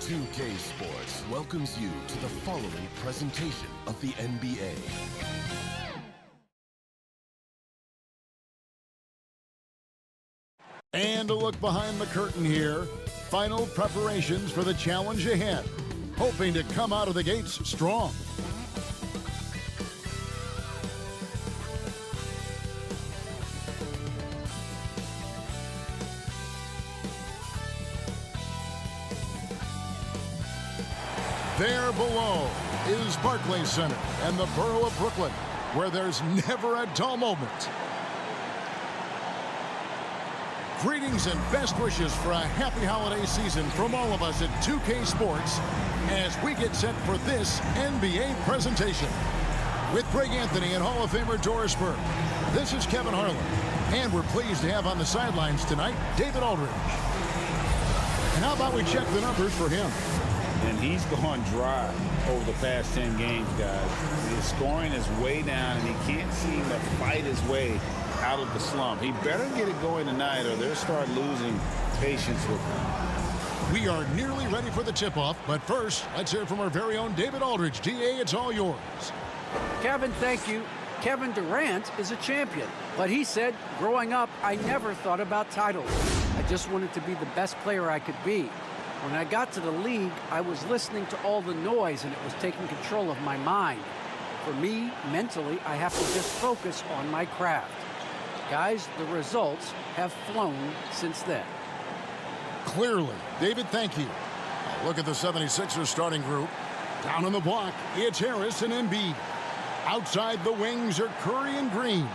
2K Sports welcomes you to the following presentation of the NBA. And a look behind the curtain here. Final preparations for the challenge ahead. Hoping to come out of the gates strong. There below is Barclays Center and the borough of Brooklyn, where there's never a dull moment. Greetings and best wishes for a happy holiday season from all of us at 2K Sports as we get set for this NBA presentation. With Greg Anthony and Hall of Famer Doris Burke, this is Kevin Harlan, and we're pleased to have on the sidelines tonight David Aldridge. And how about we check the numbers for him? And he's gone dry over the past 10 games, guys. His scoring is way down, and he can't seem to fight his way out of the slump. He better get it going tonight, or they'll start losing patience with him. We are nearly ready for the tip-off, but first, let's hear from our very own David Aldridge. DA, it's all yours. Kevin, thank you. Kevin Durant is a champion, but he said, growing up, I never thought about titles. I just wanted to be the best player I could be. When I got to the league, I was listening to all the noise, and it was taking control of my mind. For me, mentally, I have to just focus on my craft. Guys, the results have flown since then. Clearly. David, thank you. Now look at the 76ers starting group. Down on the block, it's Harris and Embiid. Outside the wings are Curry and Green.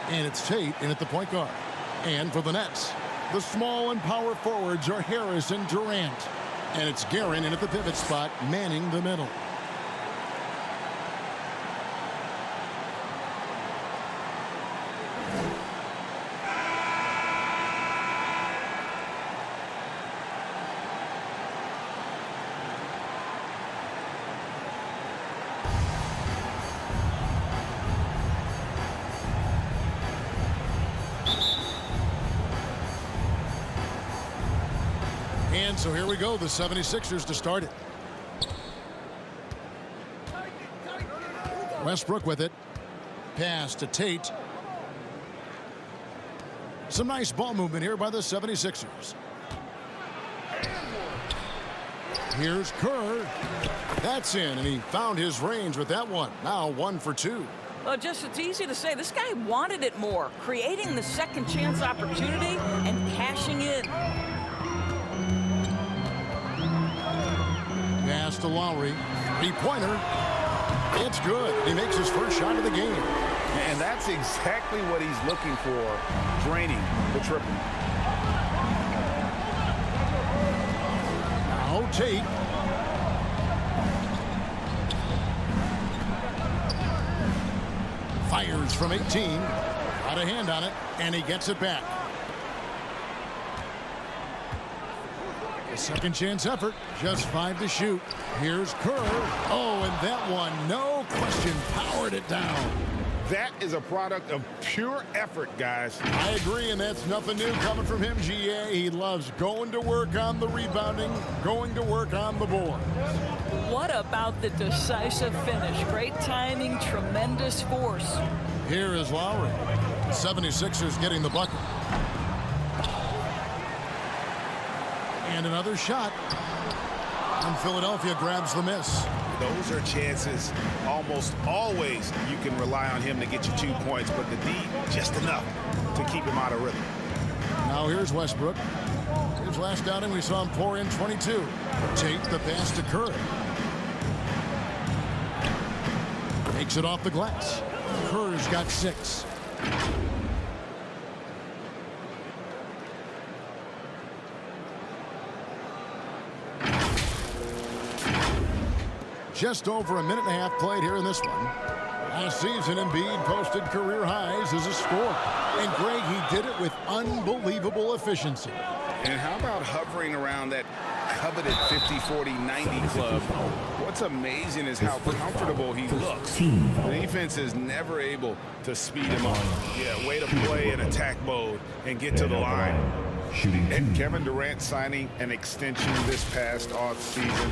And it's Tate in at the point guard. And for the Nets, the small and power forwards are Harris and Durant. And it's Guerin in at the pivot spot, manning the middle. And so here we go, the 76ers to start it. Westbrook with it. Pass to Tate. Some nice ball movement here by the 76ers. Here's Kerr. That's in, and he found his range with that one. Now 1 for 2. Well, it's easy to say. This guy wanted it more, creating the second chance opportunity and cashing in. Pass to Lowry. Three-pointer. It's good. He makes his first shot of the game. And that's exactly what he's looking for, draining the triple. Now Tate. Fires from 18. Got a hand on it, and he gets it back. A second chance effort, just 5 to shoot. Here's Kerr. Oh, and that one, no question, powered it down. That is a product of pure effort, guys. I agree, and that's nothing new coming from him, GA. He loves going to work on the rebounding, going to work on the board. What about the decisive finish? Great timing, tremendous force. Here is Lowry. 76ers getting the bucket. And another shot. And Philadelphia grabs the miss. Those are chances almost always you can rely on him to get you 2 points, but the D, just enough to keep him out of rhythm. Now here's Westbrook. His last outing, we saw him pour in 22. Tate the pass to Curry. Takes it off the glass. Kerr's got 6. Just over a minute and a half played here in this one. Last season, Embiid posted career highs as a scorer. And Greg, he did it with unbelievable efficiency. And how about hovering around that coveted 50, 40, 90 club? What's amazing is how comfortable he looks. The defense is never able to speed him up. Yeah, way to play in attack mode and get to the line. Shooting two. And Kevin Durant signing an extension this past offseason,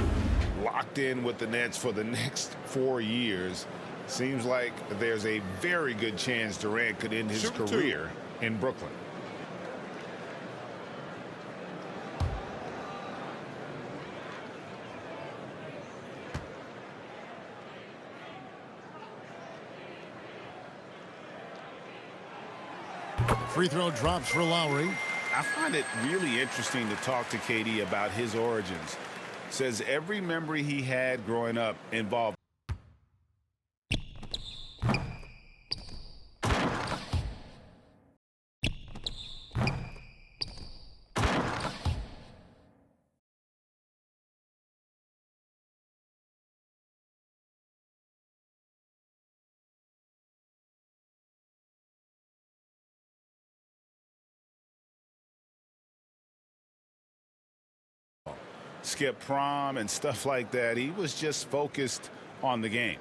locked in with the Nets for the next 4 years. Seems like there's a very good chance Durant could end his career in Brooklyn. Free throw drops for Lowry. I find it really interesting to talk to KD about his origins. Says every memory he had growing up involved skip prom and stuff like that. He was just focused on the game.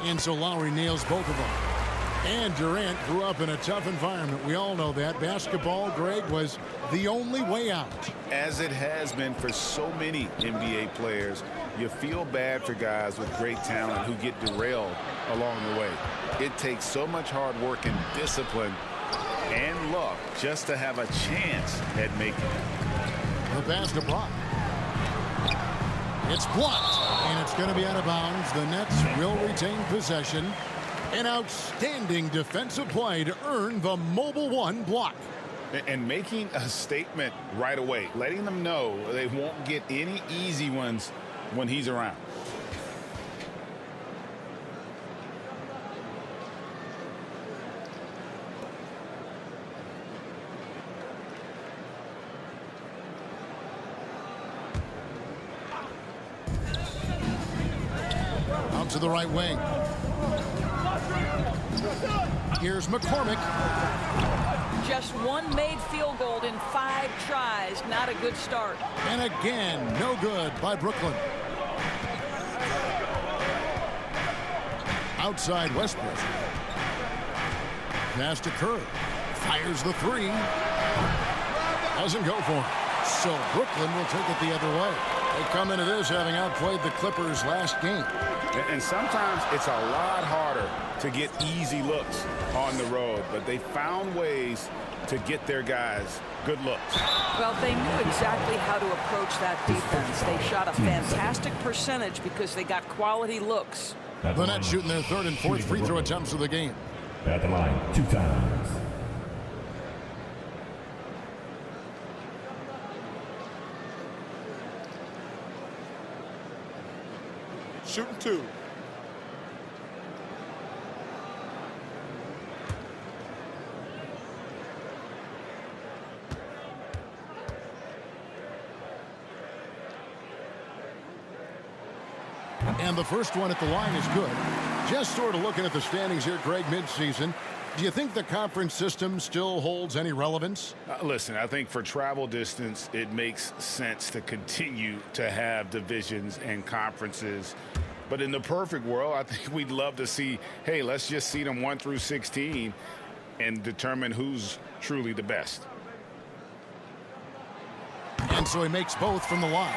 And so Lowry nails both of them. And Durant grew up in a tough environment. We all know that. Basketball, Greg, was the only way out. As it has been for so many NBA players, you feel bad for guys with great talent who get derailed along the way. It takes so much hard work and discipline and luck just to have a chance at making it. The pass to Brock. It's blocked, and it's going to be out of bounds. The Nets will retain possession. An outstanding defensive play to earn the Mobile One block. And making a statement right away, letting them know they won't get any easy ones when he's around. Out to the right wing. Here's McCormick. Just one made field goal in 5 tries. Not a good start. And again, no good by Brooklyn. Outside Westbrook. Pass to Kerr. Fires the three. Doesn't go for it. So Brooklyn will take it the other way. They come into this having outplayed the Clippers last game. And sometimes it's a lot harder to get easy looks on the road, but they found ways to get their guys good looks. Well, they knew exactly how to approach that defense. They shot a fantastic percentage because they got quality looks. The Nets shooting their third and fourth free throw attempts of the game. At the line 2 times. Shooting 2. And the first one at the line is good. Just sort of looking at the standings here, Greg, midseason. Do you think the conference system still holds any relevance? Listen, I think for travel distance, it makes sense to continue to have divisions and conferences. But in the perfect world, I think we'd love to see, hey, let's just seed them 1 through 16 and determine who's truly the best. And so he makes both from the line.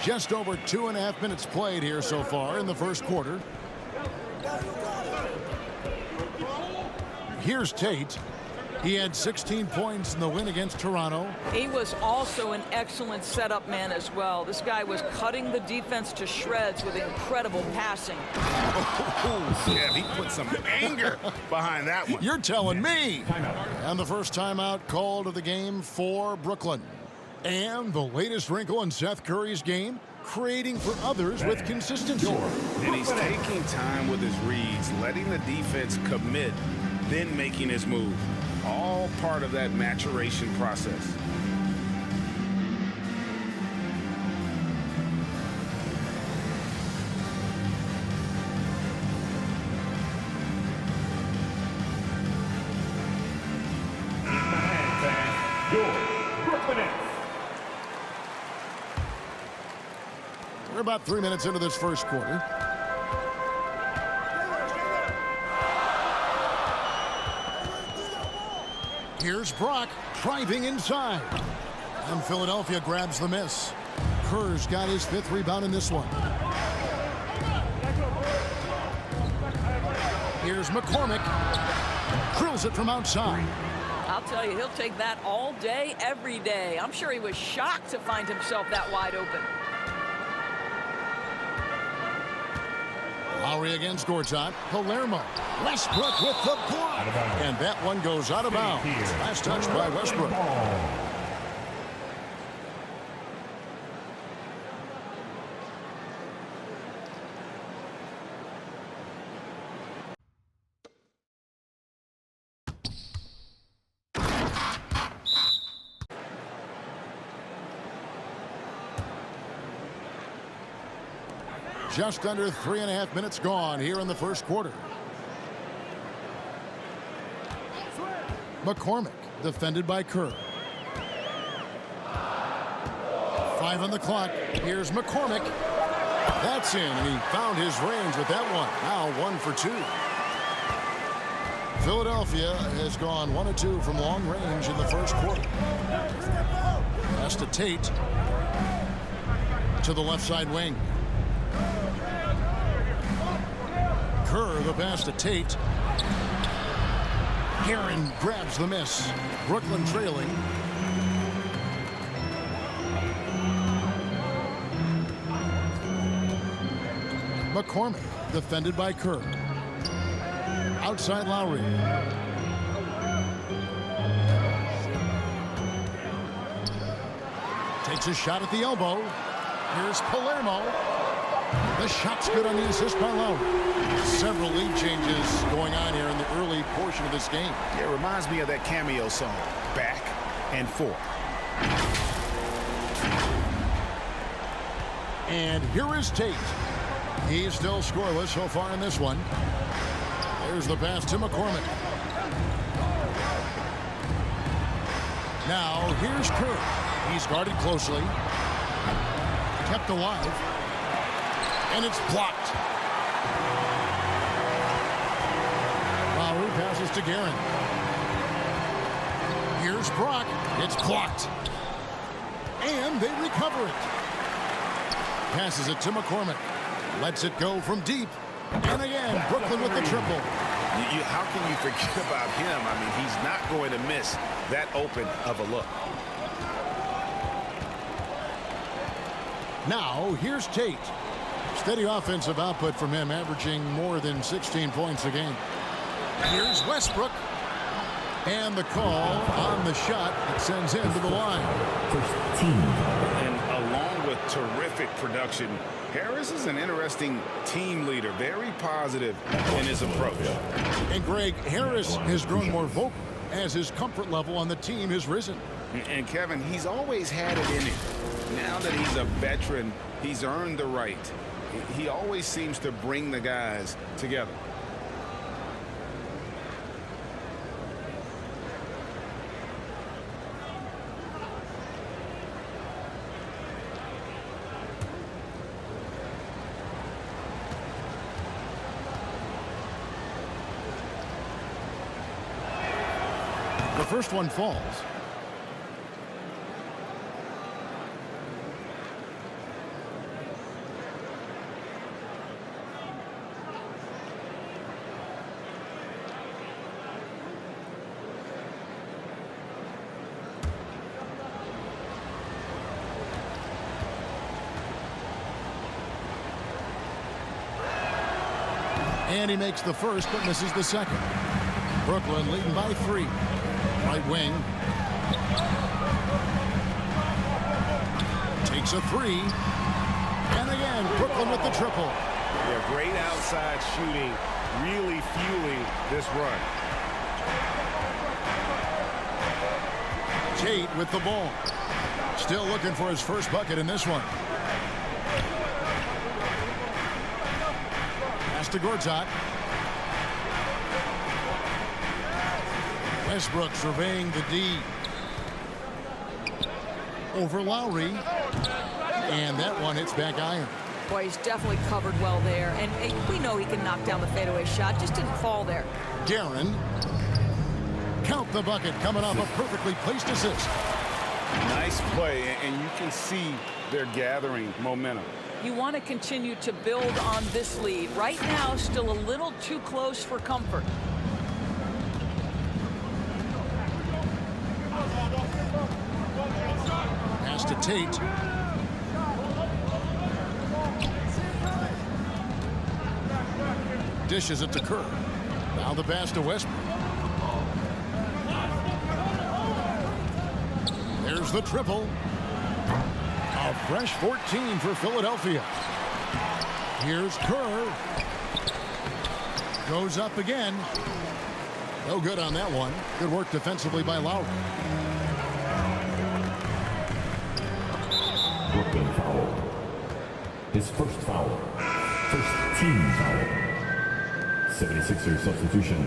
Just over 2.5 minutes played here so far in the first quarter. Here's Tate. He had 16 points in the win against Toronto. He was also an excellent setup man as well. This guy was cutting the defense to shreds with incredible passing. Oh, yeah, he put some anger behind that one. You're telling me. And the first timeout called of the game for Brooklyn. And the latest wrinkle in Seth Curry's game, creating for others with consistency. And he's taking time with his reads, letting the defense commit, then making his move. All part of that maturation process. Your Brooklyn Nets. about 3 minutes into this first quarter. Here's Brock driving inside. And Philadelphia grabs the miss. Kerr's got his 5th rebound in this one. Here's McCormick. Drills it from outside. I'll tell you, he'll take that all day, every day. I'm sure he was shocked to find himself that wide open. Lowry against Gortat. Palermo. Westbrook with the block. And that one goes out of bounds. Last touch by Westbrook. Just under 3.5 minutes gone here in the first quarter. McCormick defended by Kerr. 5 on the clock. Here's McCormick. That's in, and he found his range with that one. Now 1 for 2. Philadelphia has gone 1 of 2 from long range in the first quarter. Pass to Tate. To the left side wing. Kerr, the pass to Tate. Heron grabs the miss. Brooklyn trailing. McCormick defended by Kerr. Outside Lowry. Takes a shot at the elbow. Here's Palermo. The shot's good on the assist by Lowry. Several lead changes going on here in the early portion of this game. It reminds me of that Cameo song, Back and Forth. And here is Tate. He's still scoreless so far in this one. There's the pass to McCormick. Now here's Kerr. He's guarded closely. Kept alive. And it's blocked. Lowry passes to Guerin. Here's Brock. It's blocked. And they recover it. Passes it to McCormick. Lets it go from deep. And again, Brooklyn with the triple. How can you forget about him? I mean, he's not going to miss that open of a look. Now, here's Tate. Steady offensive output from him, averaging more than 16 points a game. Here's Westbrook. And the call on the shot that sends him to the line. And along with terrific production, Harris is an interesting team leader, very positive in his approach. And Greg, Harris has grown more vocal as his comfort level on the team has risen. And Kevin, he's always had it in him. Now that he's a veteran, he's earned the right. He always seems to bring the guys together. The first one falls. And he makes the first, but misses the second. Brooklyn leading by 3. Right wing. Takes a 3. And again, Brooklyn with the triple. Yeah, great outside shooting, really fueling this run. Tate with the ball. Still looking for his first bucket in this one. Pass to Gortat. Westbrook surveying the D. Over Lowry. And that one hits back iron. Boy, he's definitely covered well there. And we know he can knock down the fadeaway shot. Just didn't fall there. Guerin. Count the bucket coming off a perfectly placed assist. Nice play, and you can see they're gathering momentum. You want to continue to build on this lead. Right now, still a little too close for comfort. Pass to Tate. Dishes it to Kerr. Now the pass to Westbrook. There's the triple. A fresh 14 for Philadelphia. Here's Kerr. Goes up again. No good on that one. Good work defensively by Lowry. Brooklyn foul. His first foul. First team foul. 76ers substitution.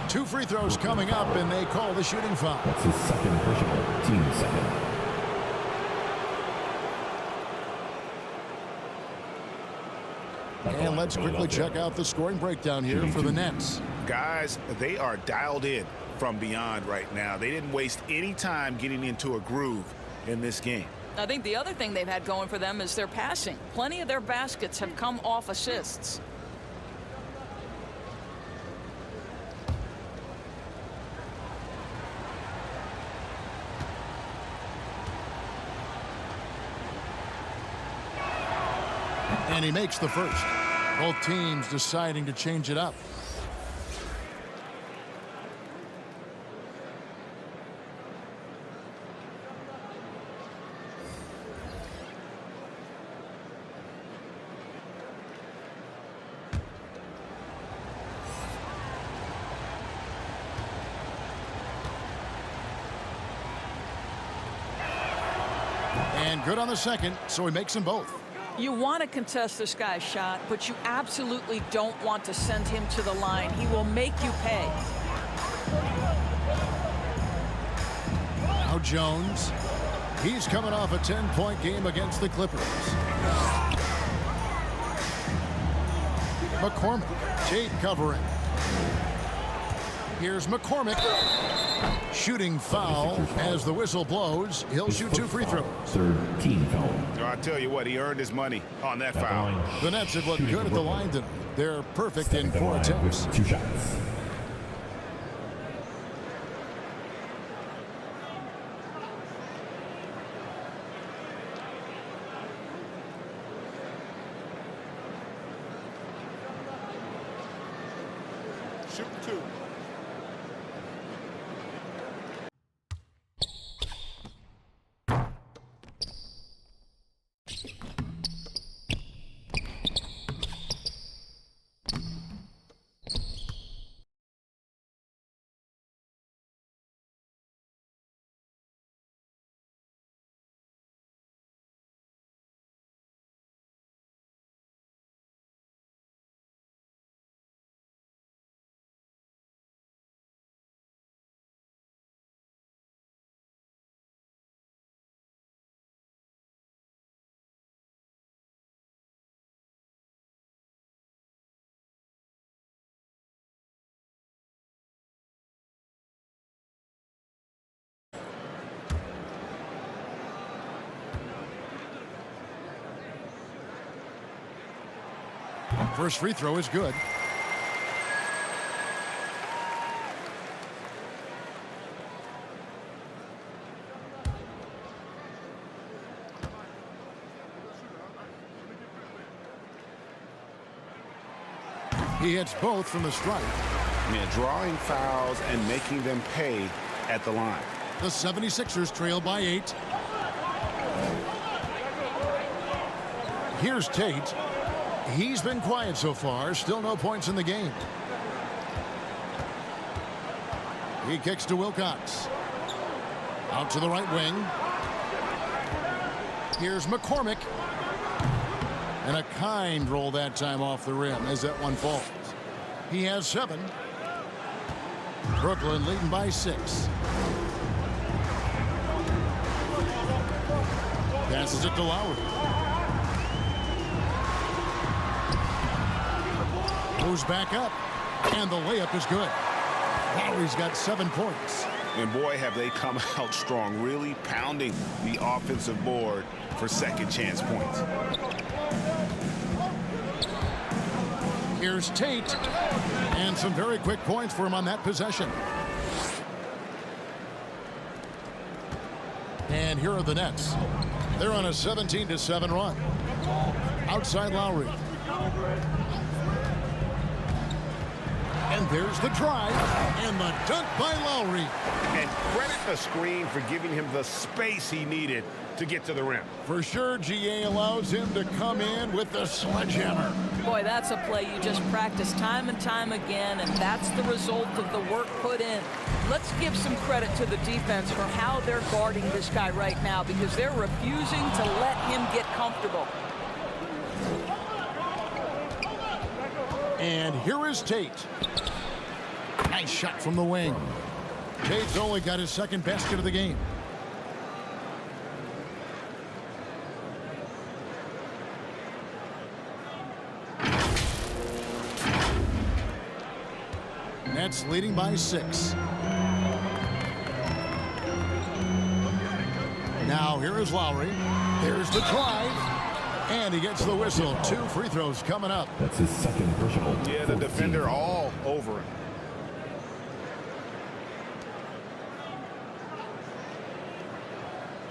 Two free throws coming up, and they call the shooting foul. That's his second personal, team second. And let's quickly check out the scoring breakdown here for the Nets. Guys, they are dialed in from beyond right now. They didn't waste any time getting into a groove in this game. I think the other thing they've had going for them is their passing. Plenty of their baskets have come off assists. And he makes the first. Both teams deciding to change it up. And good on the second, so he makes them both. You want to contest this guy's shot, but you absolutely don't want to send him to the line. He will make you pay. Now Jones. He's coming off a 10-point game against the Clippers. McCormick. Tate covering. Here's McCormick. Shooting foul as the whistle blows. He'll shoot two free throws. Third team foul. I tell you what, he earned his money on that foul. The Nets have looked good at the line tonight. They're perfect in 4 attempts. With 2 shots. Shoot two. First free throw is good. He hits both from the stripe. Yeah, drawing fouls and making them pay at the line. The 76ers trail by 8. Here's Tate. He's been quiet so far. Still no points in the game. He kicks to Wilcox. Out to the right wing. Here's McCormick. And a kind roll that time off the rim as that one falls. He has 7. Brooklyn leading by 6. Passes it to Lowry. Moves back up. And the layup is good. Lowry's got 7 points. And boy, have they come out strong, really pounding the offensive board for second chance points. Here's Tate. And some very quick points for him on that possession. And here are the Nets. They're on a 17-7 run. Outside Lowry. And there's the drive. And the dunk by Lowry. And credit the screen for giving him the space he needed to get to the rim. For sure, GA allows him to come in with the sledgehammer. Boy, that's a play you just practice time and time again, and that's the result of the work put in. Let's give some credit to the defense for how they're guarding this guy right now, because they're refusing to let him get comfortable. And here is Tate. Nice shot from the wing. Tate's only got his second basket of the game. Nets leading by 6. Now here is Lowry. There's the drive. And he gets the whistle. 2 free throws coming up. That's his second personal. Yeah, the 14. defender all over him.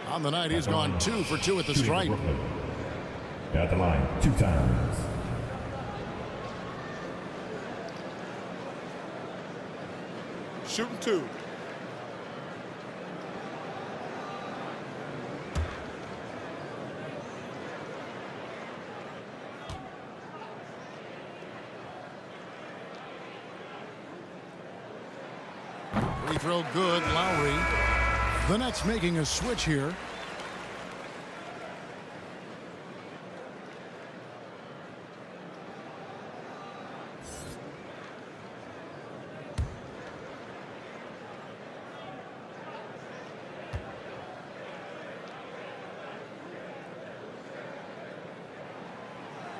On the night, he's gone 2 for 2 at the stripe. Brooklyn. At the line, 2 times. Shooting 2. Free throw good, Lowry. The Nets making a switch here.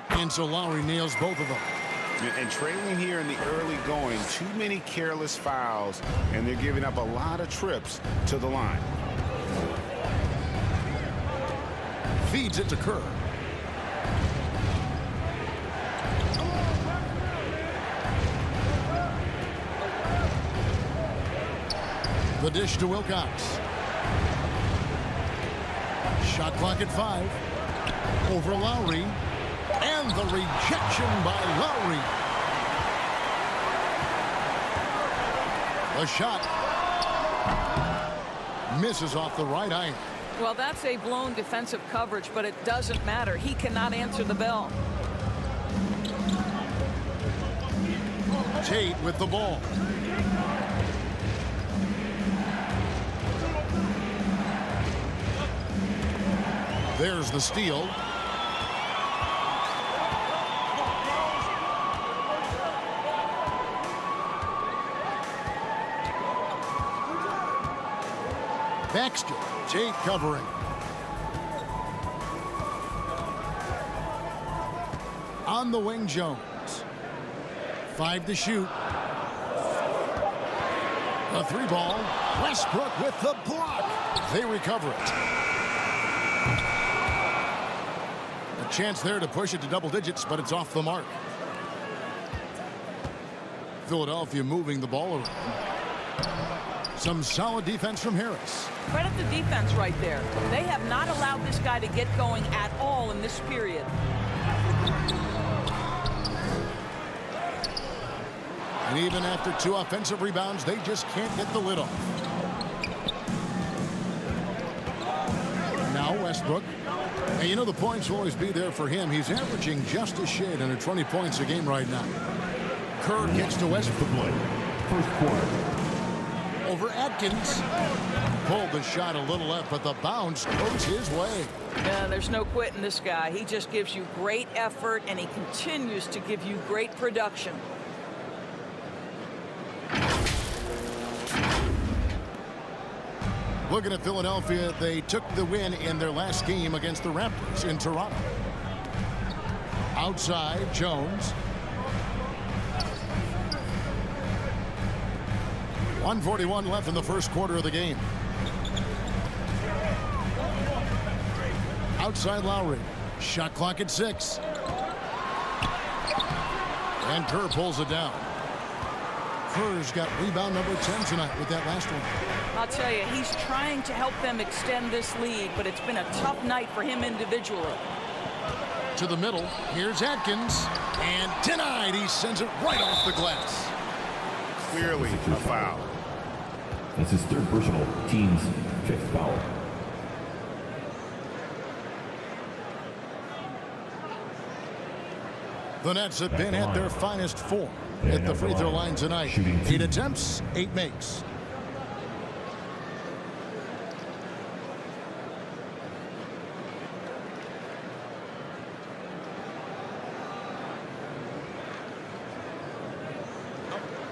And so Lowry nails both of them. And trailing here in the early going, too many careless fouls, and they're giving up a lot of trips to the line. Feeds it to Kerr. The dish to Wilcox. Shot clock at 5. Over Lowry. And the rejection by Lowry. The shot misses off the right eye. Well, that's a blown defensive coverage, but it doesn't matter. He cannot answer the bell. Tate with the ball. There's the steal. Baxter, Tate covering. On the wing, Jones. 5 to shoot. A 3 ball. Westbrook with the block. They recover it. A chance there to push it to double digits, but it's off the mark. Philadelphia moving the ball around. Some solid defense from Harris. Credit the defense right there. They have not allowed this guy to get going at all in this period. And even after 2 offensive rebounds, they just can't get the lid off. Now Westbrook. And you know the points will always be there for him. He's averaging just a shade under 20 points a game right now. Kerr gets to Westbrook. First quarter. Over Atkins. Pulled the shot a little left, but the bounce goes his way. There's no quitting this guy. He just gives you great effort, and he continues to give you great production. Looking at Philadelphia, they took the win in their last game against the Raptors in Toronto. Outside, Jones. 1:41 left in the first quarter of the game. Outside Lowry. Shot clock at 6. And Kerr pulls it down. Kerr's got rebound number 10 tonight with that last one. I'll tell you, he's trying to help them extend this lead, but it's been a tough night for him individually. To the middle. Here's Atkins. And denied. He sends it right off the glass. Clearly a foul. That's his 3rd personal, team's 5th foul. The Nets have been at their finest form at the free throw line tonight. 8 attempts, 8 makes.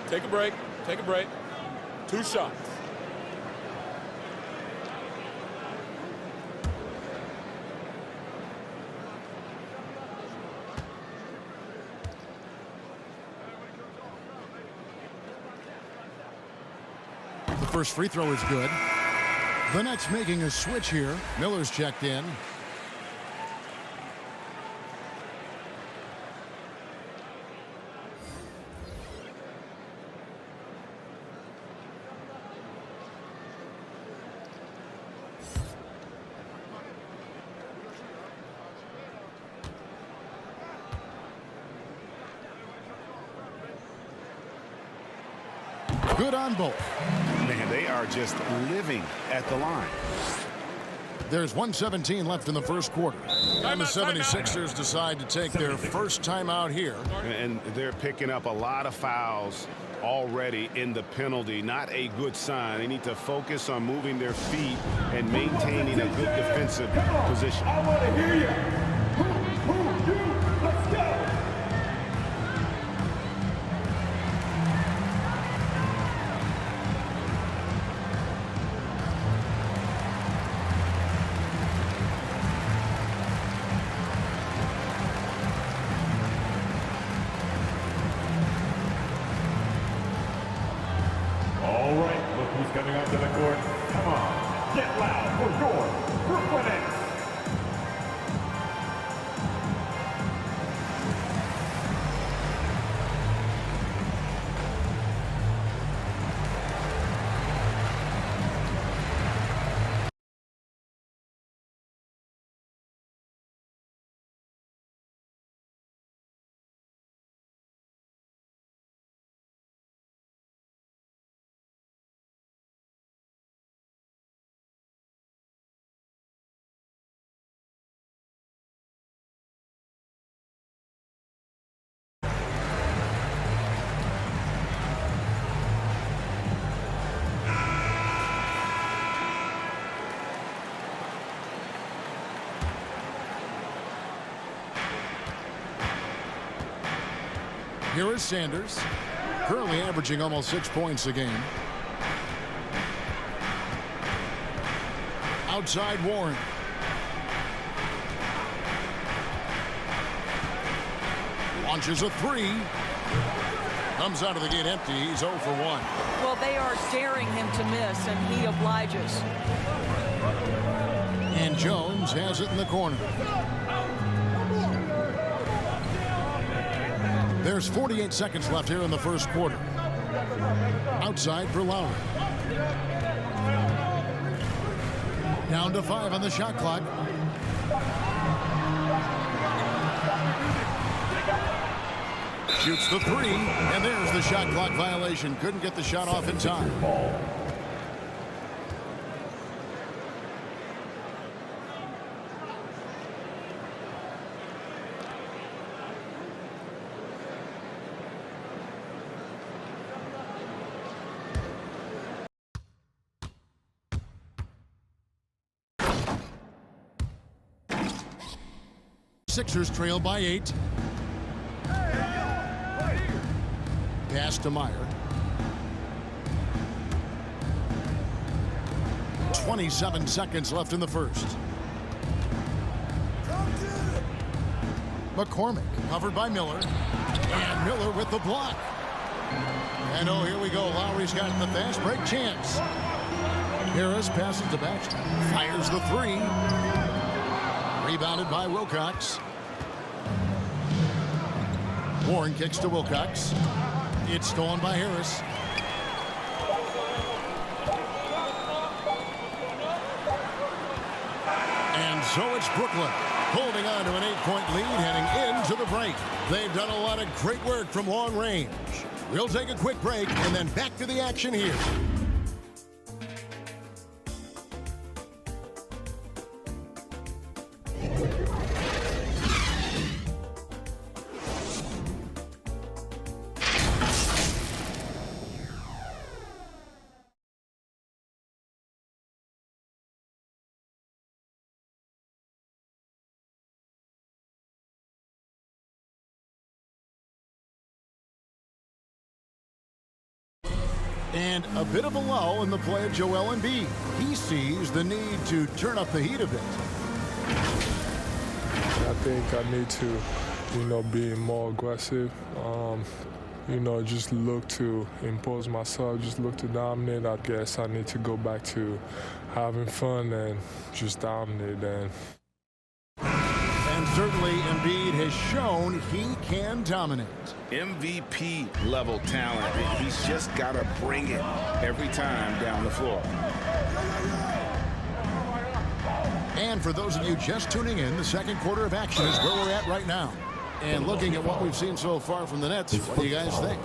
Take a break. Take a break. 2 shots. The first free throw is good. The Nets making a switch here. Miller's checked in. Good on both. Man, they are just living at the line. There's 1:17 left in the first quarter. And the 76ers decide to take their first timeout here. And they're picking up a lot of fouls already in the penalty. Not a good sign. They need to focus on moving their feet and maintaining a good defensive position. I want to hear you. Let's go. All right, look who's coming onto the court. Come on, get loud for your Brooklyn Nets. Here is Sanders, currently averaging almost 6 points a game. Outside Warren. Launches a 3. Comes out of the gate empty. He's 0 for 1. Well, they are daring him to miss, and he obliges. And Jones has it in the corner. There's 48 seconds left here in the first quarter. Outside for Lowry. Down to 5 on the shot clock. Shoots the three, and there's the shot clock violation. Couldn't get the shot off in time. Sixers trail by 8. Pass to Meyer. 27 seconds left in the first. McCormick covered by Miller. And Miller with the block. And oh, here we go. Lowry's got the fast break chance. Harris passes to Baxter. Fires the three. Rebounded by Wilcox. Warren kicks to Wilcox. It's stolen by Harris. And so it's Brooklyn holding on to an 8-point lead heading into the break. They've done a lot of great work from long range. We'll take a quick break and then back to the action here. And a bit of a lull in the play of Joel Embiid. He sees the need to turn up the heat a bit. I think I need to, be more aggressive. Just look to impose myself, just look to dominate. I guess I need to go back to having fun and just dominate. And certainly Embiid has shown he can dominate. MVP level talent. He's just got to bring it every time down the floor. And for those of you just tuning in, the second quarter of action is where we're at right now. And looking at what we've seen so far from the Nets, what do you guys think?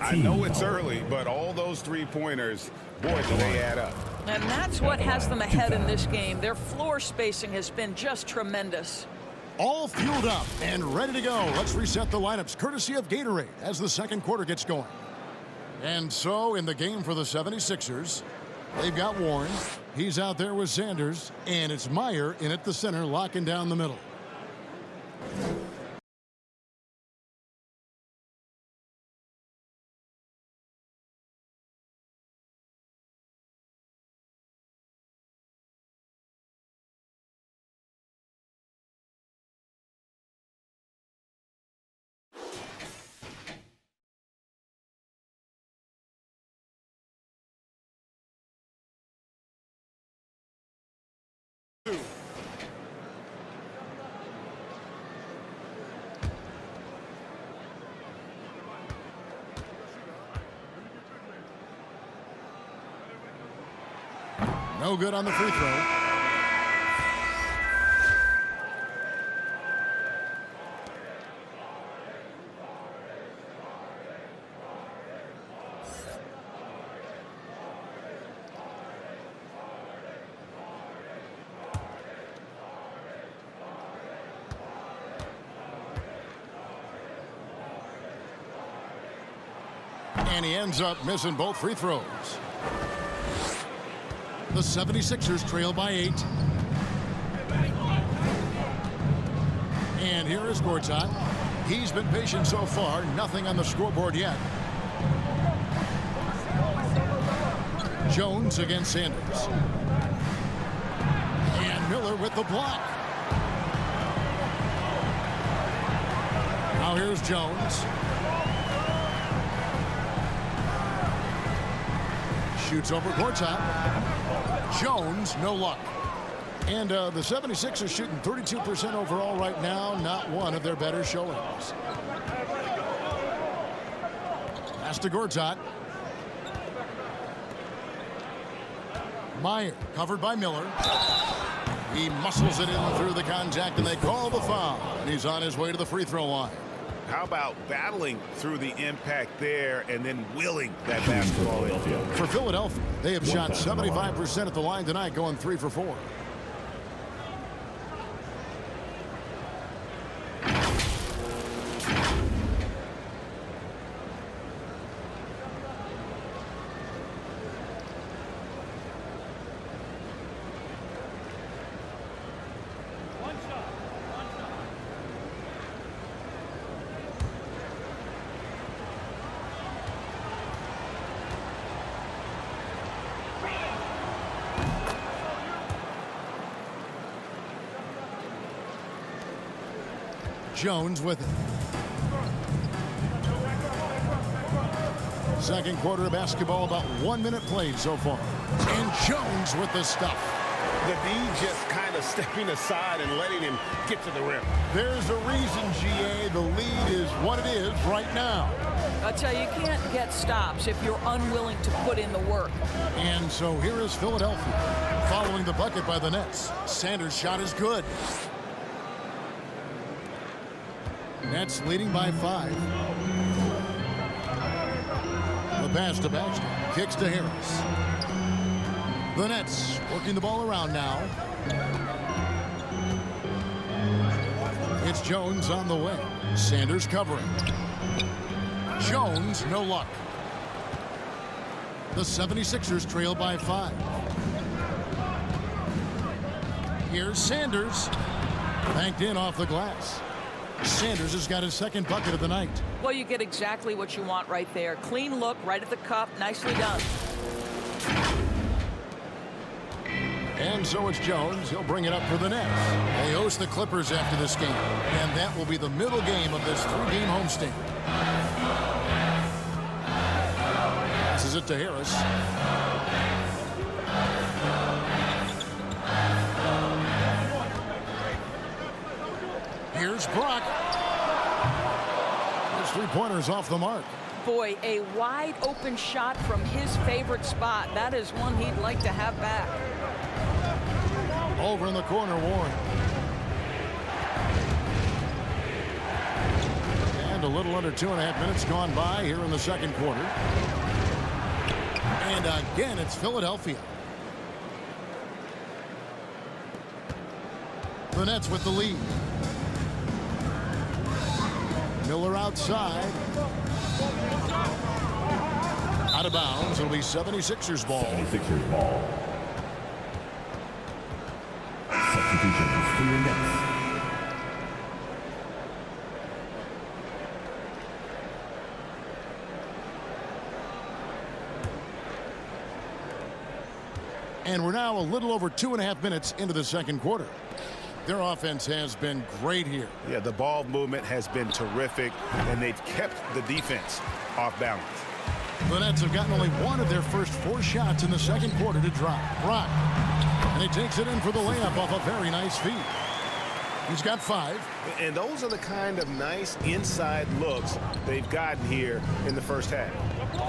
I know it's early, but all those three-pointers, boy, do they add up. And that's what has them ahead in this game. Their floor spacing has been just tremendous. All fueled up and ready to go. Let's reset the lineups courtesy of Gatorade as the second quarter gets going. And so in the game for the 76ers, they've got Warren. He's out there with Sanders. And it's Meyer in at the center, locking down the middle. No good on the free throw. And he ends up missing both free throws. The 76ers trail by 8. And here is Gortat. He's been patient so far. Nothing on the scoreboard yet. Jones against Sanders. And Miller with the block. Now here's Jones. Shoots over Gortat. Jones, no luck. And the 76ers shooting 32% overall right now. Not one of their better showings. Pass to Gortat. Meyer covered by Miller. He muscles it in through the contact, and they call the foul. And he's on his way to the free throw line. How about battling through the impact there and then willing that basketball in? For Philadelphia, they have shot 75% at the line tonight, going 3 for 4. Jones with it. Second quarter of basketball, about 1 minute played so far. And Jones with the stuff. The D just kind of stepping aside and letting him get to the rim. There's a reason, GA, the lead is what it is right now. I tell you, you can't get stops if you're unwilling to put in the work. And so here is Philadelphia following the bucket by the Nets. Sanders' shot is good. Nets leading by 5. The pass to Baxter. Kicks to Harris. The Nets working the ball around now. It's Jones on the way. Sanders covering. Jones, no luck. The 76ers trail by 5. Here's Sanders. Banked in off the glass. Sanders has got his second bucket of the night. Well, you get exactly what you want right there. Clean look, right at the cup. Nicely done. And so it's Jones. He'll bring it up for the Nets. They host the Clippers after this game. And that will be the middle game of this 3-game homestand. Passes it to Harris. Here's Brock. His three-pointers off the mark. Boy, a wide open shot from his favorite spot. That is one he'd like to have back. Over in the corner, Warren. And a little under 2.5 minutes gone by here in the second quarter. And again, it's Philadelphia. The Nets with the lead. Miller outside. Out of bounds. It'll be 76ers ball. 76ers ball. Substitutions for your Nets. And we're now a little over 2.5 minutes into the second quarter. Their offense has been great here. Yeah, the ball movement has been terrific, and they've kept the defense off balance. The Nets have gotten only one of their first 4 shots in the second quarter to drop. Brock. And he takes it in for the layup off a very nice feed. He's got 5. And those are the kind of nice inside looks they've gotten here in the first half.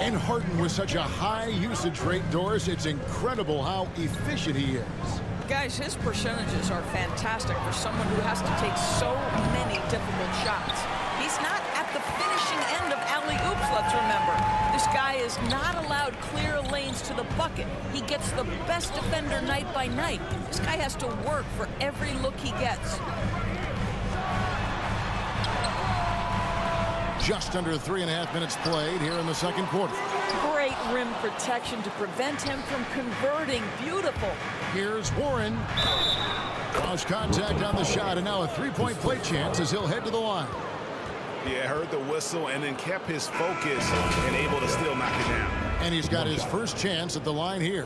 And Harden with such a high usage rate, Doris, it's incredible how efficient he is. Guys, his percentages are fantastic for someone who has to take so many difficult shots. He's not at the finishing end of alley-oops, let's remember. This guy is not allowed clear lanes to the bucket. He gets the best defender night by night. This guy has to work for every look he gets. Just under 3.5 minutes played here in the second quarter. Great rim protection to prevent him from converting. Beautiful. Here's Warren. Lost contact on the shot, and now a 3-point play chance as he'll head to the line. Yeah, heard the whistle and then kept his focus and able to still knock it down. And he's got his first chance at the line here.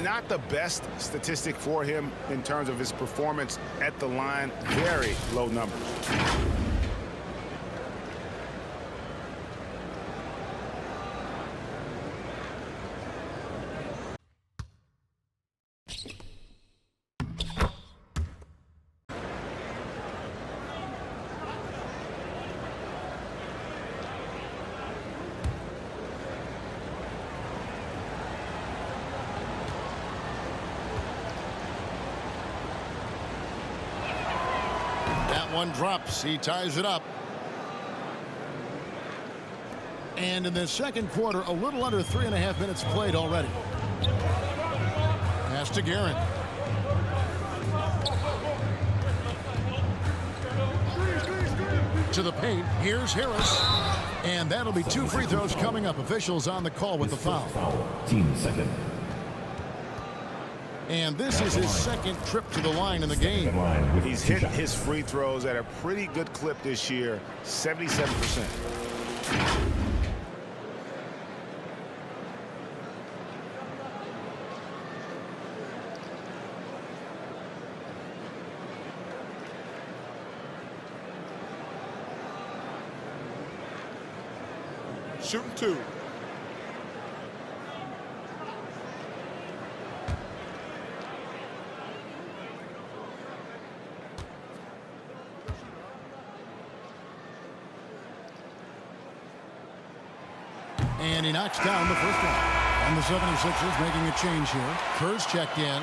Not the best statistic for him in terms of his performance at the line. Very low numbers. One drops. He ties it up. And in the second quarter, a little under 3.5 minutes played already. Pass to Guerin. To the paint. Here's Harris. And that'll be 2 free throws coming up. Officials on the call with the foul. Team second. And this is his second trip to the line in the game. He's hit his free throws at a pretty good clip this year, 77%. Shooting 2. And he knocks down the first one. And the 76ers making a change here. Kerr's checked in.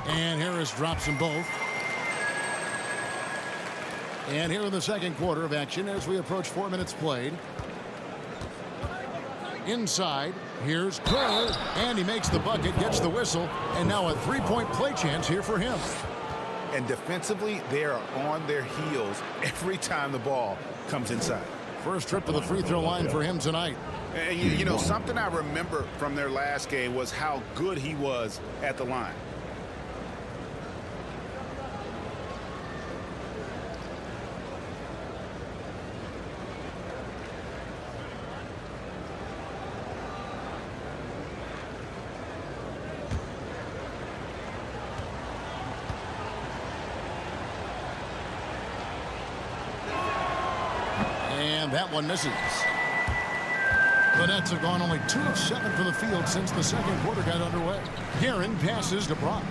And Harris drops them both. And here in the second quarter of action as we approach 4 minutes played. Inside, here's Kerr, and he makes the bucket, gets the whistle, and now a 3-point play chance here for him. And defensively, they are on their heels every time the ball comes inside. First trip to the free throw line for him tonight. And you know, something I remember from their last game was how good he was at the line. And that one misses. The Nets have gone only 2 of 7 from the field since the second quarter got underway. Guerin passes to Brock.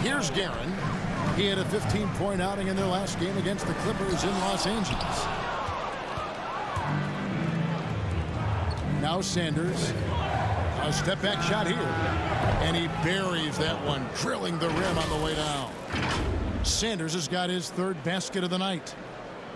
Here's Guerin. He had a 15-point outing in their last game against the Clippers in Los Angeles. Now Sanders. A step-back shot here. And he buries that one, drilling the rim on the way down. Sanders has got his 3rd basket of the night.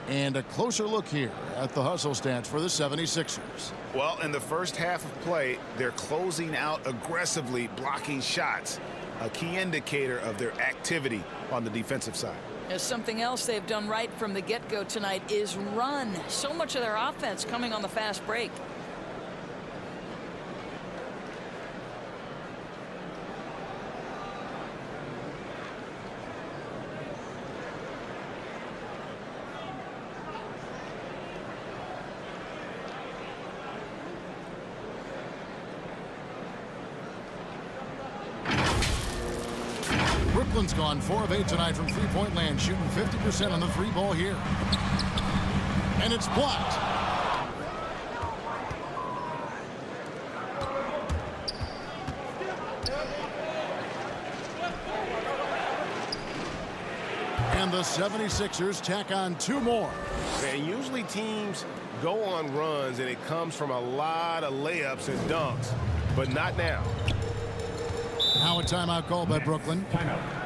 And a closer look here at the hustle stats for the 76ers. Well, in the first half of play, they're closing out aggressively, blocking shots, a key indicator of their activity on the defensive side. As something else they've done right from the get-go tonight is run. So much of their offense coming on the fast break. Brooklyn's gone 4 of 8 tonight from three-point land, shooting 50% on the 3 ball here. And it's blocked. And the 76ers tack on 2 more. And usually teams go on runs and it comes from a lot of layups and dunks, but not now. Now a timeout called by Brooklyn.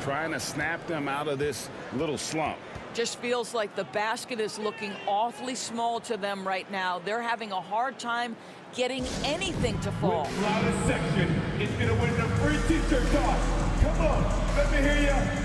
Trying to snap them out of this little slump. Just feels like the basket is looking awfully small to them right now. They're having a hard time getting anything to fall. Loudest section is going to win the free t-shirt toss. Come on, let me hear you.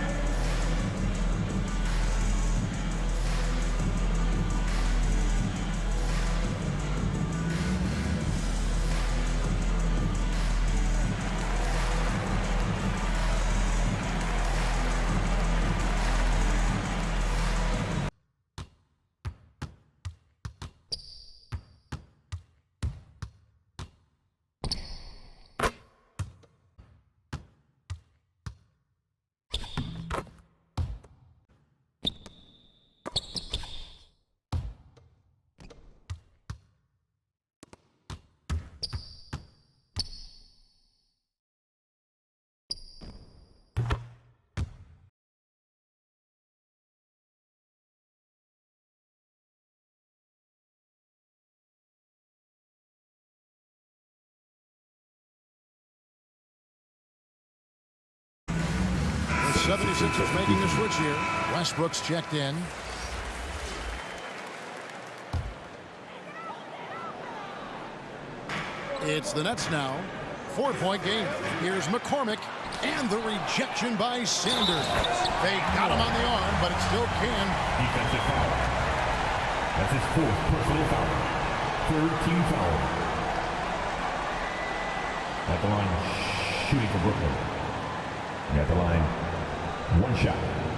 76ers making the switch here. Westbrook's checked in. It's the Nets now. 4-point game. Here's McCormick. And the rejection by Sanders. They got him on the arm, but it still can. Defensive foul. That's his 4th personal foul. 3rd team foul. At the line, shooting for Brooklyn. And at the line, 1 shot.